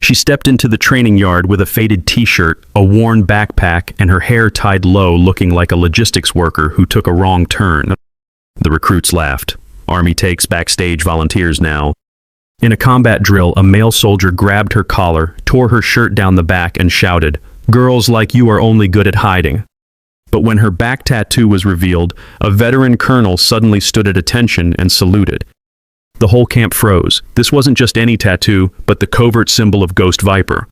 She stepped into the training yard with a faded t-shirt, a worn backpack, and her hair tied low, looking like a logistics worker who took a wrong turn. The recruits laughed. Army takes backstage volunteers now. In a combat drill, a male soldier grabbed her collar, tore her shirt down the back, and shouted, "Girls like you are only good at hiding." But when her back tattoo was revealed, a veteran colonel suddenly stood at attention and saluted. The whole camp froze. This wasn't just any tattoo, but the covert symbol of Ghost Viper.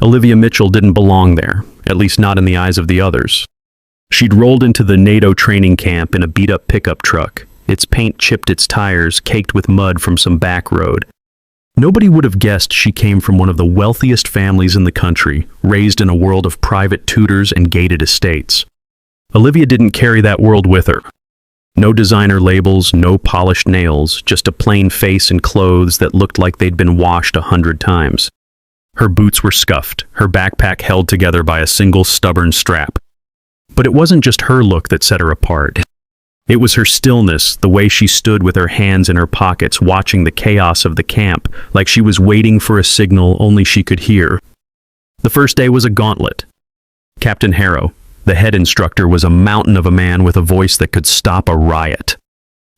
Olivia Mitchell didn't belong there, at least not in the eyes of the others. She'd rolled into the NATO training camp in a beat-up pickup truck. Its paint chipped its tires, caked with mud from some back road. Nobody would have guessed she came from one of the wealthiest families in the country, raised in a world of private tutors and gated estates. Olivia didn't carry that world with her. No designer labels, no polished nails, just a plain face and clothes that looked like they'd been washed 100 times. Her boots were scuffed, her backpack held together by a single stubborn strap. But it wasn't just her look that set her apart. It was her stillness, the way she stood with her hands in her pockets, watching the chaos of the camp, like she was waiting for a signal only she could hear. The first day was a gauntlet. Captain Harrow, the head instructor, was a mountain of a man with a voice that could stop a riot.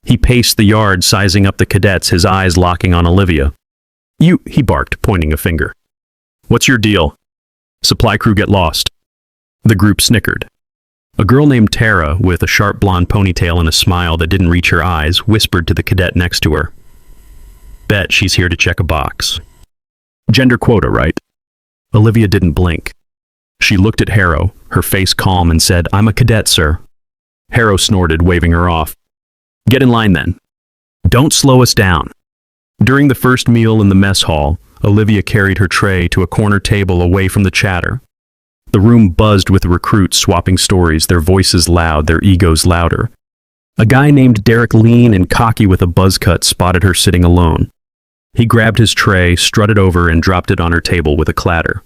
He paced the yard, sizing up the cadets, his eyes locking on Olivia. He barked, pointing a finger. "What's your deal? Supply crew get lost." The group snickered. A girl named Tara, with a sharp blonde ponytail and a smile that didn't reach her eyes, whispered to the cadet next to her. "Bet she's here to check a box. Gender quota, right?" Olivia didn't blink. She looked at Harrow, her face calm, and said, "I'm a cadet, sir." Harrow snorted, waving her off. "Get in line then. Don't slow us down." During the first meal in the mess hall, Olivia carried her tray to a corner table away from the chatter. The room buzzed with recruits swapping stories, their voices loud, their egos louder. A guy named Derek, lean and cocky with a buzz cut, spotted her sitting alone. He grabbed his tray, strutted over, and dropped it on her table with a clatter.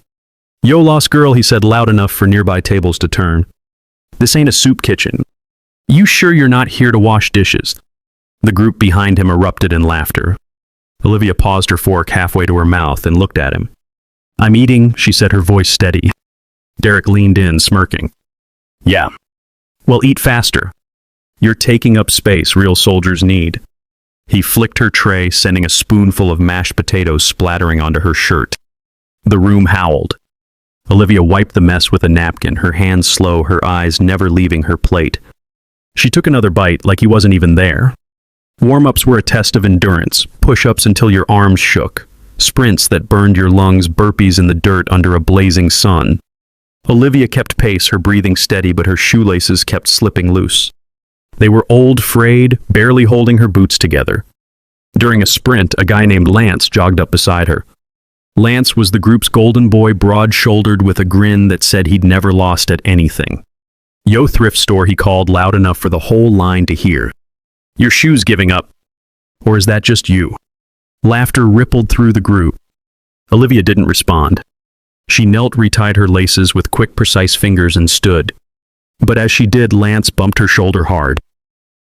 "Yo, lost girl," he said, loud enough for nearby tables to turn. "This ain't a soup kitchen. You sure you're not here to wash dishes?" The group behind him erupted in laughter. Olivia paused her fork halfway to her mouth and looked at him. "I'm eating," she said, her voice steady. Derek leaned in, smirking. "Yeah. Well, eat faster. You're taking up space real soldiers need." He flicked her tray, sending a spoonful of mashed potatoes splattering onto her shirt. The room howled. Olivia wiped the mess with a napkin, her hands slow, her eyes never leaving her plate. She took another bite like he wasn't even there. Warm-ups were a test of endurance, push-ups until your arms shook, sprints that burned your lungs, burpees in the dirt under a blazing sun. Olivia kept pace, her breathing steady, but her shoelaces kept slipping loose. They were old, frayed, barely holding her boots together. During a sprint, a guy named Lance jogged up beside her. Lance was the group's golden boy, broad-shouldered with a grin that said he'd never lost at anything. "Yo, thrift store," he called loud enough for the whole line to hear. "Your shoe's giving up. Or is that just you?" Laughter rippled through the group. Olivia didn't respond. She knelt, retied her laces with quick, precise fingers, and stood. But as she did, Lance bumped her shoulder hard.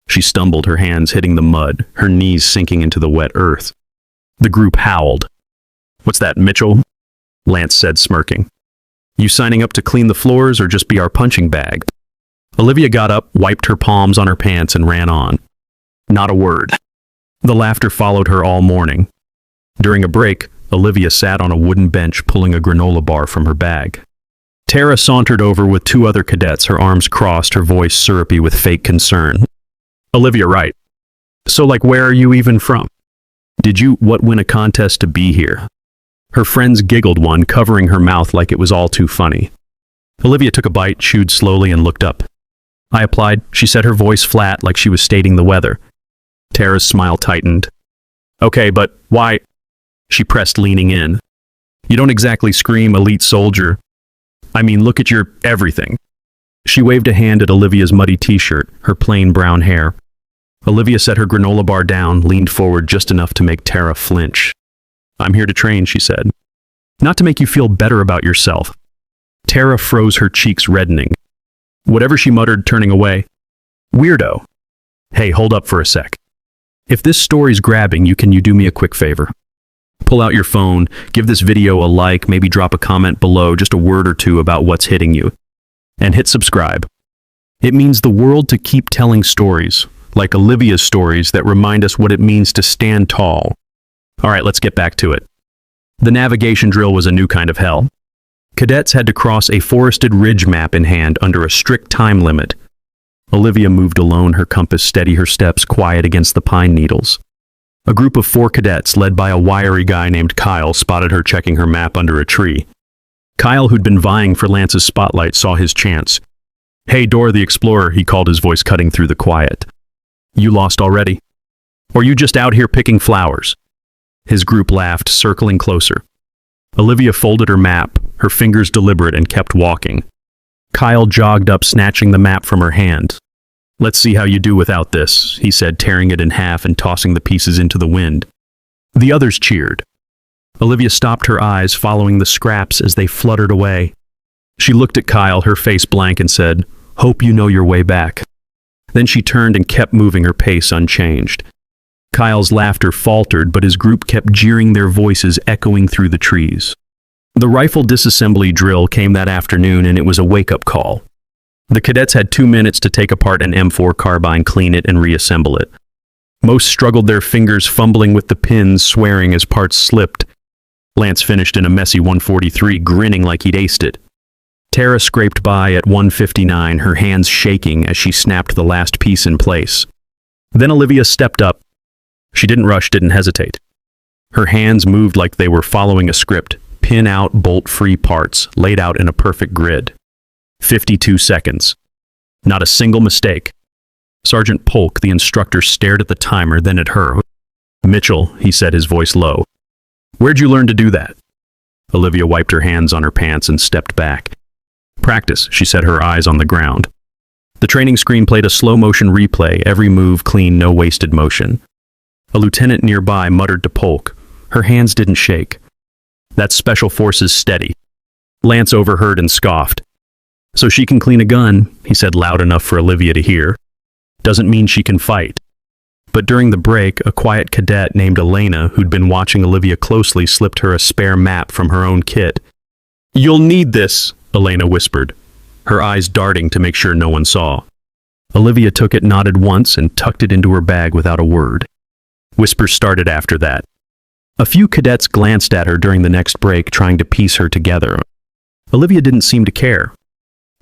She stumbled, her hands hitting the mud, her knees sinking into the wet earth. The group howled. "What's that, Mitchell?" Lance said, smirking. "You signing up to clean the floors or just be our punching bag?" Olivia got up, wiped her palms on her pants, and ran on. Not a word. The laughter followed her all morning. During a break, Olivia sat on a wooden bench pulling a granola bar from her bag. Tara sauntered over with two other cadets, her arms crossed, her voice syrupy with fake concern. "Olivia, right. So, where are you even from? Did you win a contest to be here?" Her friends giggled, one covering her mouth like it was all too funny. Olivia took a bite, chewed slowly, and looked up. "I applied," she said, her voice flat like she was stating the weather. Tara's smile tightened. "Okay, but why?" She pressed, leaning in. "You don't exactly scream elite soldier. I mean, look at your everything." She waved a hand at Olivia's muddy t-shirt, her plain brown hair. Olivia set her granola bar down, leaned forward just enough to make Tara flinch. "I'm here to train," she said. "Not to make you feel better about yourself." Tara froze, her cheeks reddening. Whatever she muttered, turning away. "Weirdo. Hey, hold up for a sec. If this story's grabbing you, can you do me a quick favor? pull out your phone, give this video a like, maybe drop a comment below, just a word or two about what's hitting you. And hit subscribe. It means the world to keep telling stories, like Olivia's stories that remind us what it means to stand tall. All right, let's get back to it. The navigation drill was a new kind of hell. Cadets had to cross a forested ridge map in hand under a strict time limit. Olivia moved alone, her compass steady, her steps quiet against the pine needles. A group of 4 cadets, led by a wiry guy named Kyle, spotted her checking her map under a tree. Kyle, who'd been vying for Lance's spotlight, saw his chance. "Hey, Dora the Explorer," he called, his voice cutting through the quiet. "You lost already? Or you just out here picking flowers?" His group laughed, circling closer. Olivia folded her map, her fingers deliberate, and kept walking. Kyle jogged up, snatching the map from her hand. "Let's see how you do without this," he said, tearing it in half and tossing the pieces into the wind. The others cheered. Olivia stopped, her eyes following the scraps as they fluttered away. She looked at Kyle, her face blank, and said, "Hope you know your way back." Then she turned and kept moving, her pace unchanged. Kyle's laughter faltered, but his group kept jeering, their voices echoing through the trees. The rifle disassembly drill came that afternoon, and it was a wake-up call. The cadets had 2 minutes to take apart an M4 carbine, clean it, and reassemble it. Most struggled, their fingers fumbling with the pins, swearing as parts slipped. Lance finished in a messy 143, grinning like he'd aced it. Tara scraped by at 159, her hands shaking as she snapped the last piece in place. Then Olivia stepped up. She didn't rush, didn't hesitate. Her hands moved like they were following a script, pin out, bolt-free parts, laid out in a perfect grid. 52 seconds. Not a single mistake. Sergeant Polk, the instructor, stared at the timer, then at her. "Mitchell," he said, his voice low. "Where'd you learn to do that?" Olivia wiped her hands on her pants and stepped back. "Practice," she said, her eyes on the ground. The training screen played a slow-motion replay, every move clean, no wasted motion. A lieutenant nearby muttered to Polk. Her hands didn't shake. "That's Special Forces steady." Lance overheard and scoffed. "So she can clean a gun," he said loud enough for Olivia to hear. "Doesn't mean she can fight." But during the break, a quiet cadet named Elena, who'd been watching Olivia closely, slipped her a spare map from her own kit. "You'll need this," Elena whispered, her eyes darting to make sure no one saw. Olivia took it, nodded once, and tucked it into her bag without a word. Whispers started after that. A few cadets glanced at her during the next break, trying to piece her together. Olivia didn't seem to care.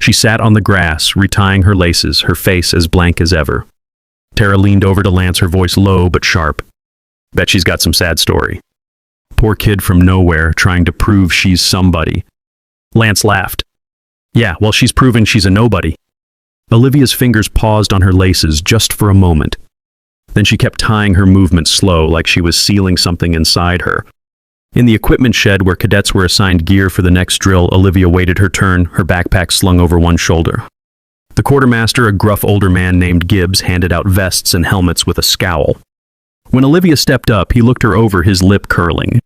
She sat on the grass, retying her laces, her face as blank as ever. Tara leaned over to Lance, her voice low but sharp. "Bet she's got some sad story. Poor kid from nowhere, trying to prove she's somebody." Lance laughed. "Yeah, well, she's proven she's a nobody." Olivia's fingers paused on her laces just for a moment. Then she kept tying, her movement slow, like she was sealing something inside her. In the equipment shed where cadets were assigned gear for the next drill, Olivia waited her turn, her backpack slung over one shoulder. The quartermaster, a gruff older man named Gibbs, handed out vests and helmets with a scowl. When Olivia stepped up, he looked her over, his lip curling.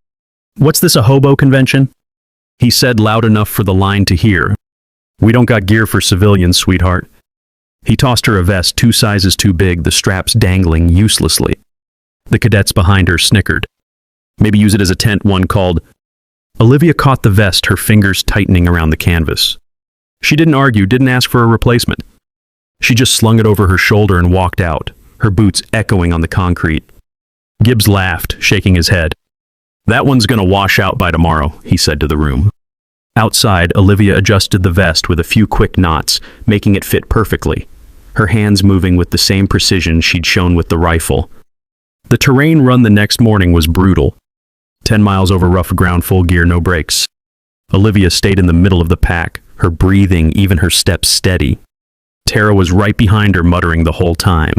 "What's this, a hobo convention?" he said loud enough for the line to hear. "We don't got gear for civilians, sweetheart." He tossed her a vest 2 sizes too big, the straps dangling uselessly. The cadets behind her snickered. "Maybe use it as a tent," one called. Olivia caught the vest, her fingers tightening around the canvas. She didn't argue, didn't ask for a replacement. She just slung it over her shoulder and walked out, her boots echoing on the concrete. Gibbs laughed, shaking his head. "That one's gonna wash out by tomorrow," he said to the room. Outside, Olivia adjusted the vest with a few quick knots, making it fit perfectly, her hands moving with the same precision she'd shown with the rifle. The terrain run the next morning was brutal. 10 miles over rough ground, full gear, no brakes. Olivia stayed in the middle of the pack, her breathing, even her steps steady. Tara was right behind her, muttering the whole time.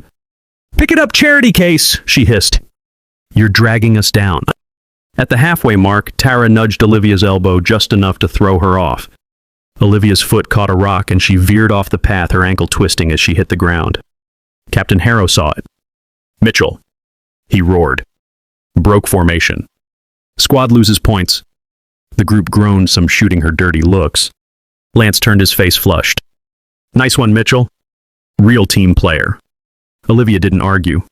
"Pick it up, charity case," she hissed. "You're dragging us down." At the halfway mark, Tara nudged Olivia's elbow just enough to throw her off. Olivia's foot caught a rock and she veered off the path, her ankle twisting as she hit the ground. Captain Harrow saw it. "Mitchell," he roared. "Broke formation. Squad loses points." The group groaned, some shooting her dirty looks. Lance turned, his face flushed. "Nice one, Mitchell. Real team player." Olivia didn't argue.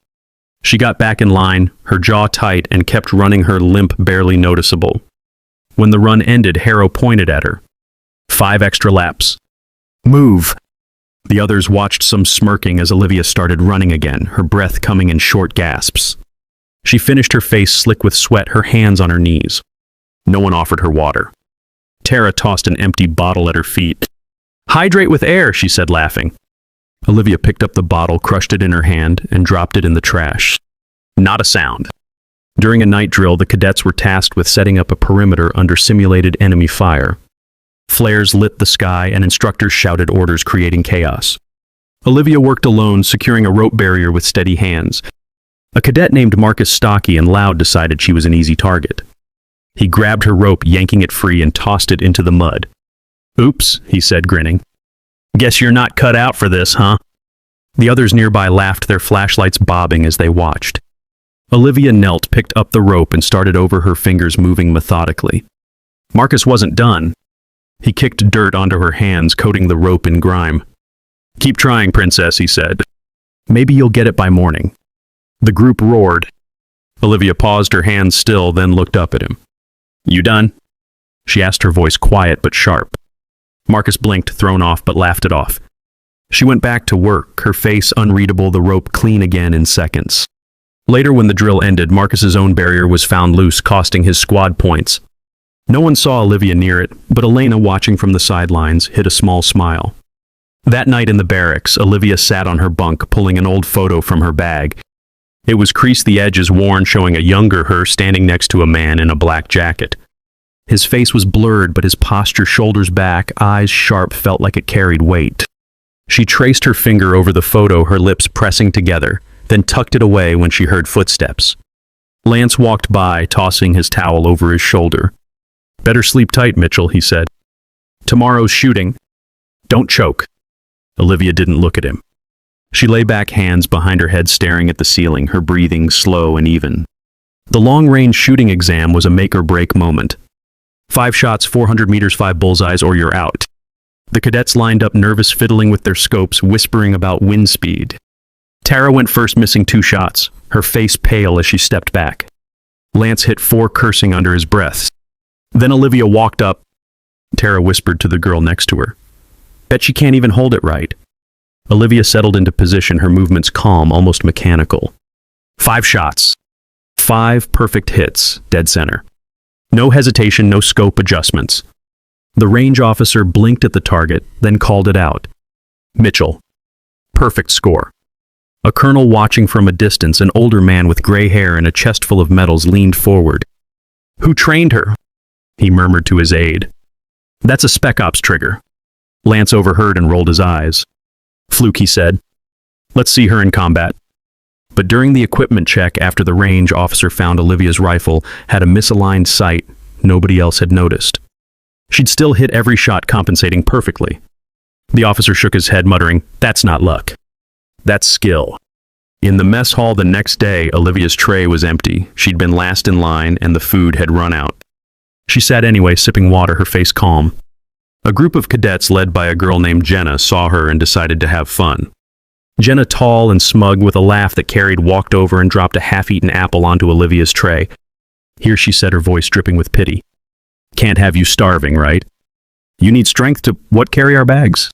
She got back in line, her jaw tight, and kept running, her limp barely noticeable. When the run ended, Harrow pointed at her. 5 extra laps. Move. The others watched, some smirking, as Olivia started running again, her breath coming in short gasps. She finished, her face slick with sweat, her hands on her knees. No one offered her water. Tara tossed an empty bottle at her feet. Hydrate with air, she said, laughing. Olivia picked up the bottle, crushed it in her hand, and dropped it in the trash. Not a sound. During a night drill, the cadets were tasked with setting up a perimeter under simulated enemy fire. Flares lit the sky, and instructors shouted orders, creating chaos. Olivia worked alone, securing a rope barrier with steady hands. A cadet named Marcus Stocky and Loud decided she was an easy target. He grabbed her rope, yanking it free, and tossed it into the mud. Oops, he said, grinning. Guess you're not cut out for this, huh? The others nearby laughed, their flashlights bobbing as they watched. Olivia knelt, picked up the rope, and started over, her fingers moving methodically. Marcus wasn't done. He kicked dirt onto her hands, coating the rope in grime. Keep trying, princess, he said. Maybe you'll get it by morning. The group roared. Olivia paused, her hands still, then looked up at him. You done? She asked, her voice quiet but sharp. Marcus blinked, thrown off, but laughed it off. She went back to work, her face unreadable, the rope clean again in seconds. Later, when the drill ended, Marcus's own barrier was found loose, costing his squad points. No one saw Olivia near it, but Elena, watching from the sidelines, hid a small smile. That night in the barracks, Olivia sat on her bunk, pulling an old photo from her bag. It was creased, the edges worn, showing a younger her standing next to a man in a black jacket. His face was blurred, but his posture, shoulders back, eyes sharp, felt like it carried weight. She traced her finger over the photo, her lips pressing together, then tucked it away when she heard footsteps. Lance walked by, tossing his towel over his shoulder. Better sleep tight, Mitchell, he said. Tomorrow's shooting. Don't choke. Olivia didn't look at him. She lay back, hands behind her head, staring at the ceiling, her breathing slow and even. The long-range shooting exam was a make-or-break moment. 5 shots, 400 meters, 5 bullseyes, or you're out. The cadets lined up, nervous, fiddling with their scopes, whispering about wind speed. Tara went first, missing 2 shots, her face pale as she stepped back. Lance hit 4, cursing under his breath. Then Olivia walked up. Tara whispered to the girl next to her. Bet she can't even hold it right. Olivia settled into position, her movements calm, almost mechanical. 5 shots. 5 perfect hits, dead center. No hesitation, no scope adjustments. The range officer blinked at the target, then called it out. Mitchell. Perfect score. A colonel watching from a distance, an older man with gray hair and a chest full of medals, leaned forward. Who trained her? He murmured to his aide. That's a Spec Ops trigger. Lance overheard and rolled his eyes. Fluke, he said. Let's see her in combat. But during the equipment check, after the range officer found Olivia's rifle had a misaligned sight nobody else had noticed. She'd still hit every shot, compensating perfectly. The officer shook his head, muttering, That's not luck. That's skill. In the mess hall the next day, Olivia's tray was empty. She'd been last in line, and the food had run out. She sat anyway, sipping water, her face calm. A group of cadets led by a girl named Jenna saw her and decided to have fun. Jenna, tall and smug with a laugh that carried, walked over and dropped a half-eaten apple onto Olivia's tray. Here, she said, her voice dripping with pity. Can't have you starving, right? You need strength to, carry our bags?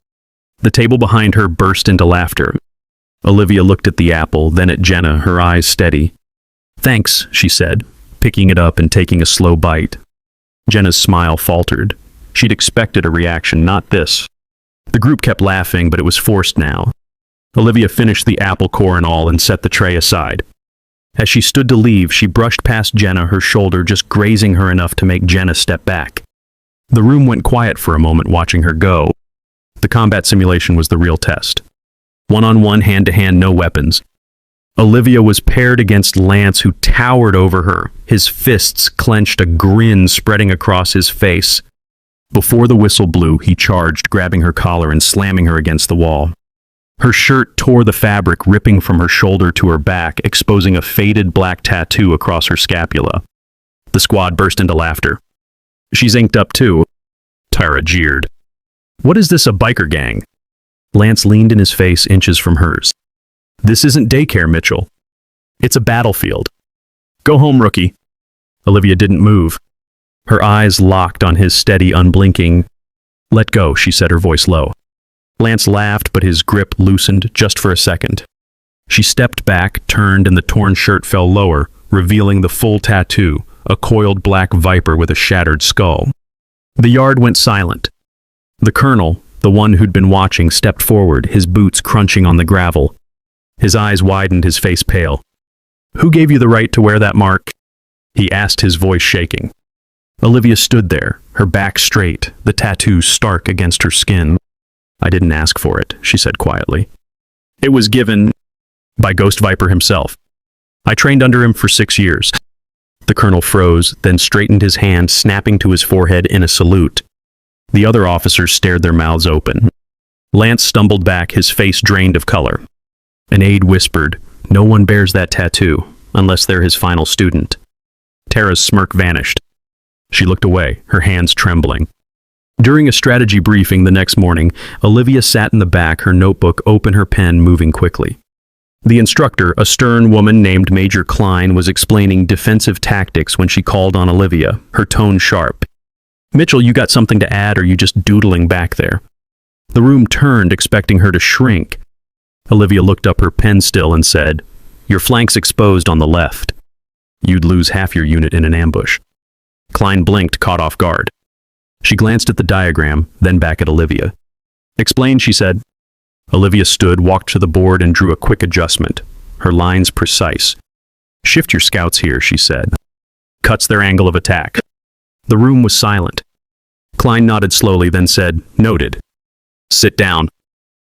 The table behind her burst into laughter. Olivia looked at the apple, then at Jenna, her eyes steady. Thanks, she said, picking it up and taking a slow bite. Jenna's smile faltered. She'd expected a reaction, not this. The group kept laughing, but it was forced now. Olivia finished the apple, core and all, and set the tray aside. As she stood to leave, she brushed past Jenna, her shoulder just grazing her enough to make Jenna step back. The room went quiet for a moment, watching her go. The combat simulation was the real test. One-on-one, hand-to-hand, no weapons. Olivia was paired against Lance, who towered over her, his fists clenched, a grin spreading across his face. Before the whistle blew, he charged, grabbing her collar and slamming her against the wall. Her shirt tore the fabric, ripping from her shoulder to her back, exposing a faded black tattoo across her scapula. The squad burst into laughter. She's inked up too. Tara jeered. What is this, a biker gang? Lance leaned in his face, inches from hers. This isn't daycare, Mitchell. It's a battlefield. Go home, rookie. Olivia didn't move. Her eyes locked on his steady, unblinking. Let go, she said, her voice low. Lance laughed, but his grip loosened just for a second. She stepped back, turned, and the torn shirt fell lower, revealing the full tattoo, a coiled black viper with a shattered skull. The yard went silent. The colonel, the one who'd been watching, stepped forward, his boots crunching on the gravel. His eyes widened, his face pale. Who gave you the right to wear that mark? He asked, his voice shaking. Olivia stood there, her back straight, the tattoo stark against her skin. I didn't ask for it, she said quietly. It was given by Ghost Viper himself. I trained under him for 6 years. The colonel froze, then straightened his hand, snapping to his forehead in a salute. The other officers stared, their mouths open. Lance stumbled back, his face drained of color. An aide whispered, "No one bears that tattoo, unless they're his final student." Tara's smirk vanished. She looked away, her hands trembling. During a strategy briefing the next morning, Olivia sat in the back, her notebook open, her pen moving quickly. The instructor, a stern woman named Major Klein, was explaining defensive tactics when she called on Olivia, her tone sharp. "Mitchell, you got something to add, or you just doodling back there?" The room turned, expecting her to shrink. Olivia looked up, her pen still, and said, "Your flank's exposed on the left. You'd lose half your unit in an ambush." Klein blinked, caught off guard. She glanced at the diagram, then back at Olivia. "Explain," she said. Olivia stood, walked to the board, and drew a quick adjustment, her lines precise. "Shift your scouts here," she said. "Cuts their angle of attack." The room was silent. Klein nodded slowly, then said, "Noted. Sit down."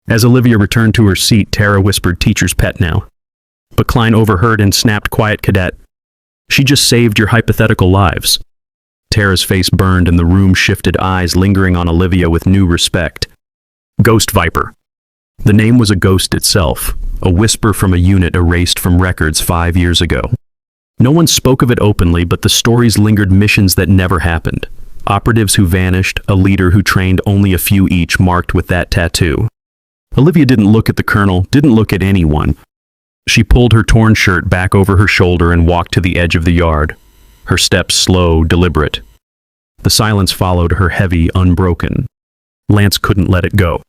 As Olivia returned to her seat, Tara whispered, "Teacher's pet now." But Klein overheard and snapped, "Quiet, cadet. She just saved your hypothetical lives." Tara's face burned and the room shifted, eyes lingering on Olivia with new respect. Ghost Viper. The name was a ghost itself, a whisper from a unit erased from records 5 years ago. No one spoke of it openly, but the stories lingered, missions that never happened. Operatives who vanished, a leader who trained only a few each, marked with that tattoo. Olivia didn't look at the colonel, didn't look at anyone. She pulled her torn shirt back over her shoulder and walked to the edge of the yard, her steps slow, deliberate. The silence followed her, heavy, unbroken. Lance couldn't let it go.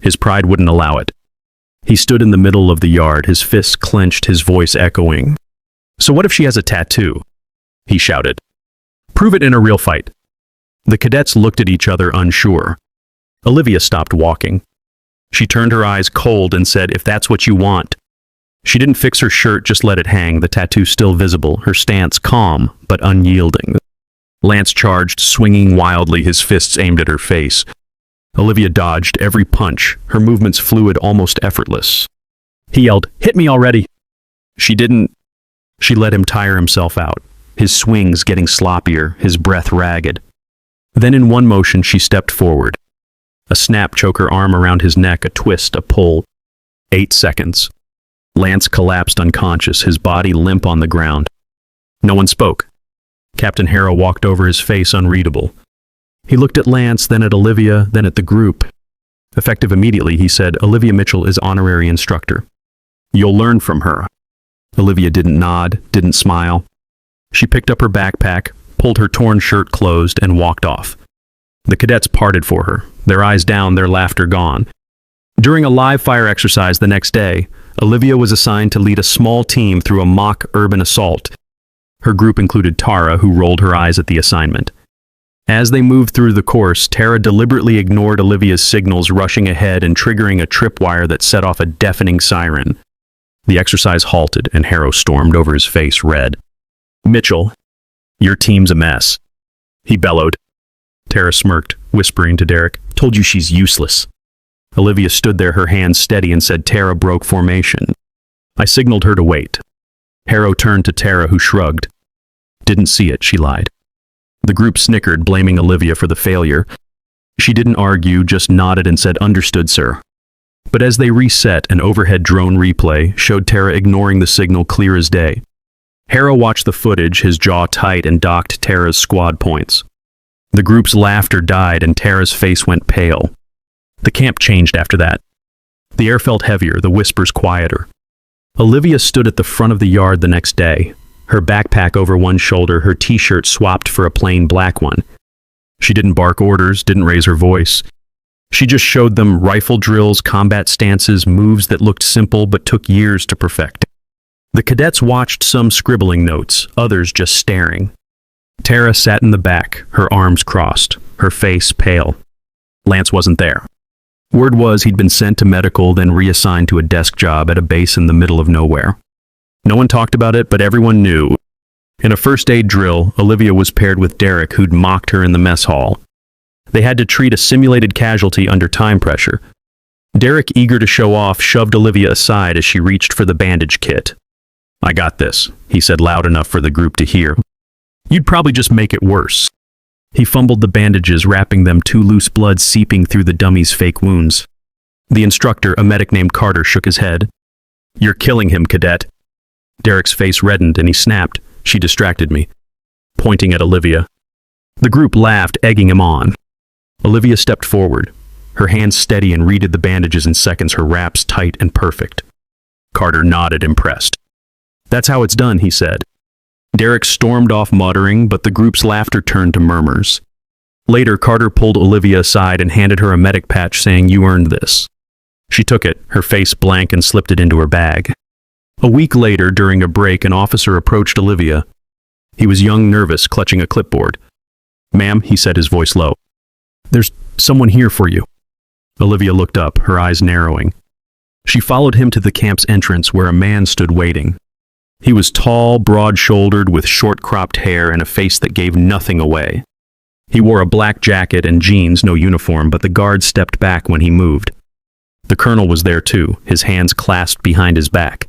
His pride wouldn't allow it. He stood in the middle of the yard, his fists clenched, his voice echoing. "So what if she has a tattoo?" he shouted. "Prove it in a real fight." The cadets looked at each other, unsure. Olivia stopped walking. She turned, her eyes cold, and said, "If that's what you want." She didn't fix her shirt, just let it hang, the tattoo still visible, her stance calm but unyielding. Lance charged, swinging wildly, his fists aimed at her face. Olivia dodged every punch, her movements fluid, almost effortless. He yelled, "Hit me already!" She didn't. She let him tire himself out, his swings getting sloppier, his breath ragged. Then in one motion she stepped forward. A snap, choke, her arm around his neck, a twist, a pull. 8 seconds. Lance collapsed unconscious, his body limp on the ground. No one spoke. Captain Harrow walked over, his face unreadable. He looked at Lance, then at Olivia, then at the group. Effective immediately, he said, "Olivia Mitchell is honorary instructor. You'll learn from her." Olivia didn't nod, didn't smile. She picked up her backpack, pulled her torn shirt closed, and walked off. The cadets parted for her, their eyes down, their laughter gone. During a live fire exercise the next day, Olivia was assigned to lead a small team through a mock urban assault. Her group included Tara, who rolled her eyes at the assignment. As they moved through the course, Tara deliberately ignored Olivia's signals, rushing ahead and triggering a tripwire that set off a deafening siren. The exercise halted, and Harrow stormed over, his face red. "Mitchell, your team's a mess," he bellowed. Tara smirked, whispering to Derek, "Told you she's useless." Olivia stood there, her hands steady, and said, "Tara broke formation. I signaled her to wait." Harrow turned to Tara, who shrugged. "Didn't see it," she lied. The group snickered, blaming Olivia for the failure. She didn't argue, just nodded and said, "Understood, sir." But as they reset, an overhead drone replay showed Tara ignoring the signal clear as day. Harrow watched the footage, his jaw tight, and docked Tara's squad points. The group's laughter died, and Tara's face went pale. The camp changed after that. The air felt heavier, the whispers quieter. Olivia stood at the front of the yard the next day, her backpack over one shoulder, her t-shirt swapped for a plain black one. She didn't bark orders, didn't raise her voice. She just showed them rifle drills, combat stances, moves that looked simple but took years to perfect. The cadets watched, some scribbling notes, others just staring. Tara sat in the back, her arms crossed, her face pale. Lance wasn't there. Word was he'd been sent to medical, then reassigned to a desk job at a base in the middle of nowhere. No one talked about it, but everyone knew. In a first aid drill, Olivia was paired with Derek, who'd mocked her in the mess hall. They had to treat a simulated casualty under time pressure. Derek, eager to show off, shoved Olivia aside as she reached for the bandage kit. "I got this," he said loud enough for the group to hear. "You'd probably just make it worse." He fumbled the bandages, wrapping them, too loose blood seeping through the dummy's fake wounds. The instructor, a medic named Carter, shook his head. "You're killing him, cadet." Derek's face reddened and he snapped, "She distracted me," pointing at Olivia. The group laughed, egging him on. Olivia stepped forward, her hands steady, and redid the bandages in seconds, her wraps tight and perfect. Carter nodded, impressed. "That's how it's done," he said. Derek stormed off muttering, but the group's laughter turned to murmurs. Later, Carter pulled Olivia aside and handed her a medic patch, saying, "You earned this." She took it, her face blank, and slipped it into her bag. A week later, during a break, an officer approached Olivia. He was young, nervous, clutching a clipboard. "Ma'am," he said, his voice low. "There's someone here for you." Olivia looked up, her eyes narrowing. She followed him to the camp's entrance, where a man stood waiting. He was tall, broad-shouldered, with short-cropped hair and a face that gave nothing away. He wore a black jacket and jeans, no uniform, but the guard stepped back when he moved. The colonel was there too, his hands clasped behind his back.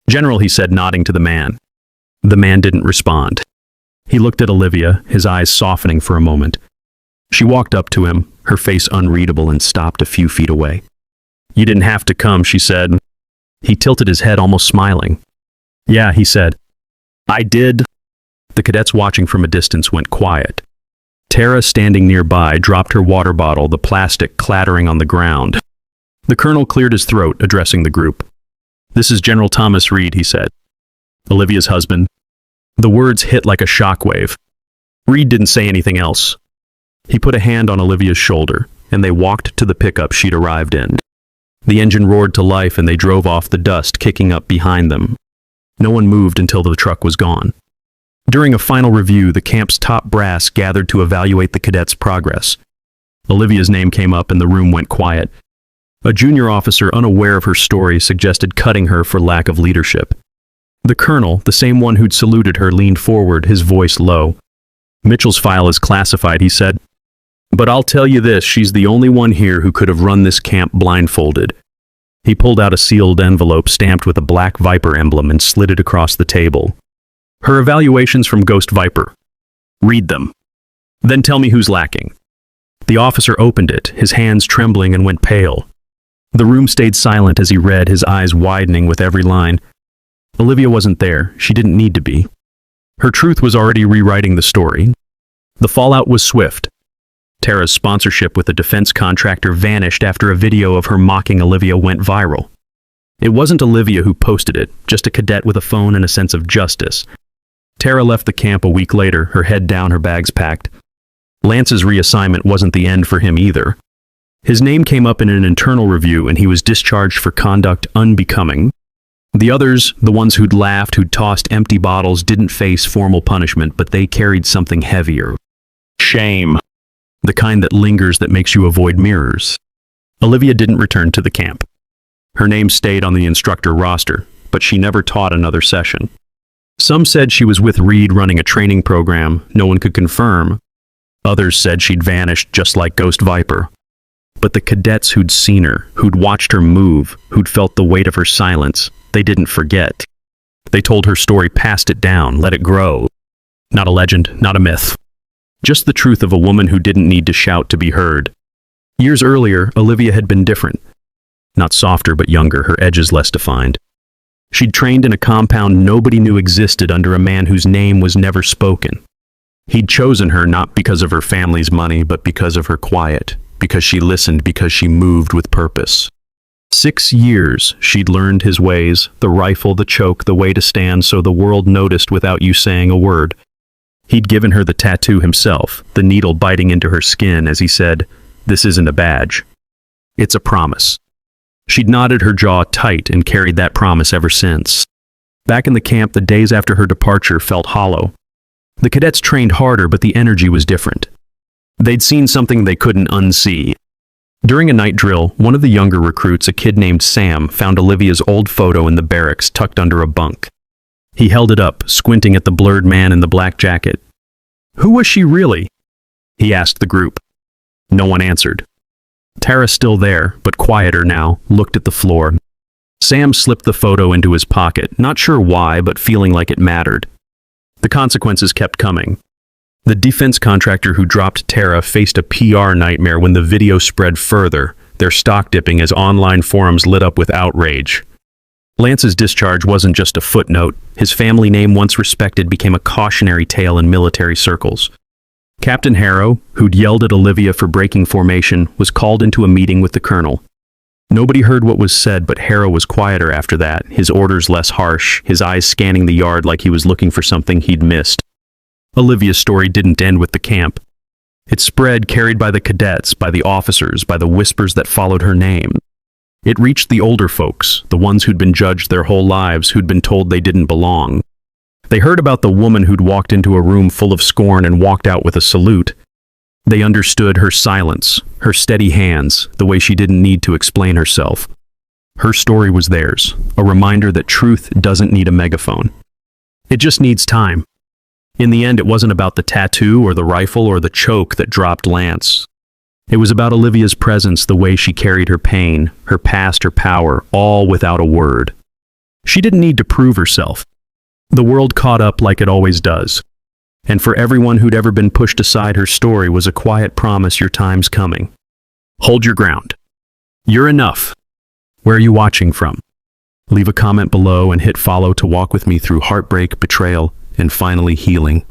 "General," he said, nodding to the man. The man didn't respond. He looked at Olivia, his eyes softening for a moment. She walked up to him, her face unreadable, and stopped a few feet away. "You didn't have to come," she said. He tilted his head, almost smiling. "Yeah," he said. "I did." The cadets watching from a distance went quiet. Tara, standing nearby, dropped her water bottle, the plastic clattering on the ground. The colonel cleared his throat, addressing the group. "This is General Thomas Reed," he said. "Olivia's husband." The words hit like a shockwave. Reed didn't say anything else. He put a hand on Olivia's shoulder, and they walked to the pickup she'd arrived in. The engine roared to life, and they drove off, the dust kicking up behind them. No one moved until the truck was gone. During a final review, the camp's top brass gathered to evaluate the cadets' progress. Olivia's name came up, and the room went quiet. A junior officer, unaware of her story, suggested cutting her for lack of leadership. The colonel, the same one who'd saluted her, leaned forward, his voice low. "Mitchell's file is classified," he said. "But I'll tell you this, she's the only one here who could have run this camp blindfolded." He pulled out a sealed envelope stamped with a black Viper emblem and slid it across the table. "Her evaluations from Ghost Viper. Read them. Then tell me who's lacking." The officer opened it, his hands trembling, and went pale. The room stayed silent as he read, his eyes widening with every line. Olivia wasn't there. She didn't need to be. Her truth was already rewriting the story. The fallout was swift. Tara's sponsorship with a defense contractor vanished after a video of her mocking Olivia went viral. It wasn't Olivia who posted it, just a cadet with a phone and a sense of justice. Tara left the camp a week later, her head down, her bags packed. Lance's reassignment wasn't the end for him either. His name came up in an internal review, and he was discharged for conduct unbecoming. The others, the ones who'd laughed, who'd tossed empty bottles, didn't face formal punishment, but they carried something heavier. Shame. The kind that lingers, that makes you avoid mirrors. Olivia didn't return to the camp. Her name stayed on the instructor roster, but she never taught another session. Some said she was with Reed running a training program, no one could confirm. Others said she'd vanished just like Ghost Viper. But the cadets who'd seen her, who'd watched her move, who'd felt the weight of her silence, they didn't forget. They told her story, passed it down, let it grow. Not a legend, not a myth. Just the truth of a woman who didn't need to shout to be heard. Years earlier, Olivia had been different. Not softer, but younger, her edges less defined. She'd trained in a compound nobody knew existed under a man whose name was never spoken. He'd chosen her not because of her family's money, but because of her quiet, because she listened, because she moved with purpose. 6 years she'd learned his ways, the rifle, the choke, the way to stand so the world noticed without you saying a word. He'd given her the tattoo himself, the needle biting into her skin as he said, "This isn't a badge. It's a promise." She'd knotted her jaw tight and carried that promise ever since. Back in the camp, the days after her departure felt hollow. The cadets trained harder, but the energy was different. They'd seen something they couldn't unsee. During a night drill, one of the younger recruits, a kid named Sam, found Olivia's old photo in the barracks tucked under a bunk. He held it up, squinting at the blurred man in the black jacket. "Who was she really?" he asked the group. No one answered. Tara, still there, but quieter now, looked at the floor. Sam slipped the photo into his pocket, not sure why, but feeling like it mattered. The consequences kept coming. The defense contractor who dropped Tara faced a PR nightmare when the video spread further, their stock dipping as online forums lit up with outrage. Lance's discharge wasn't just a footnote. His family name, once respected, became a cautionary tale in military circles. Captain Harrow, who'd yelled at Olivia for breaking formation, was called into a meeting with the colonel. Nobody heard what was said, but Harrow was quieter after that, his orders less harsh, his eyes scanning the yard like he was looking for something he'd missed. Olivia's story didn't end with the camp. It spread, carried by the cadets, by the officers, by the whispers that followed her name. It reached the older folks, the ones who'd been judged their whole lives, who'd been told they didn't belong. They heard about the woman who'd walked into a room full of scorn and walked out with a salute. They understood her silence, her steady hands, the way she didn't need to explain herself. Her story was theirs, a reminder that truth doesn't need a megaphone. It just needs time. In the end, it wasn't about the tattoo or the rifle or the choke that dropped Lance. It was about Olivia's presence, the way she carried her pain, her past, her power, all without a word. She didn't need to prove herself. The world caught up like it always does. And for everyone who'd ever been pushed aside, her story was a quiet promise your time's coming. Hold your ground. You're enough. Where are you watching from? Leave a comment below and hit follow to walk with me through heartbreak, betrayal, and finally healing.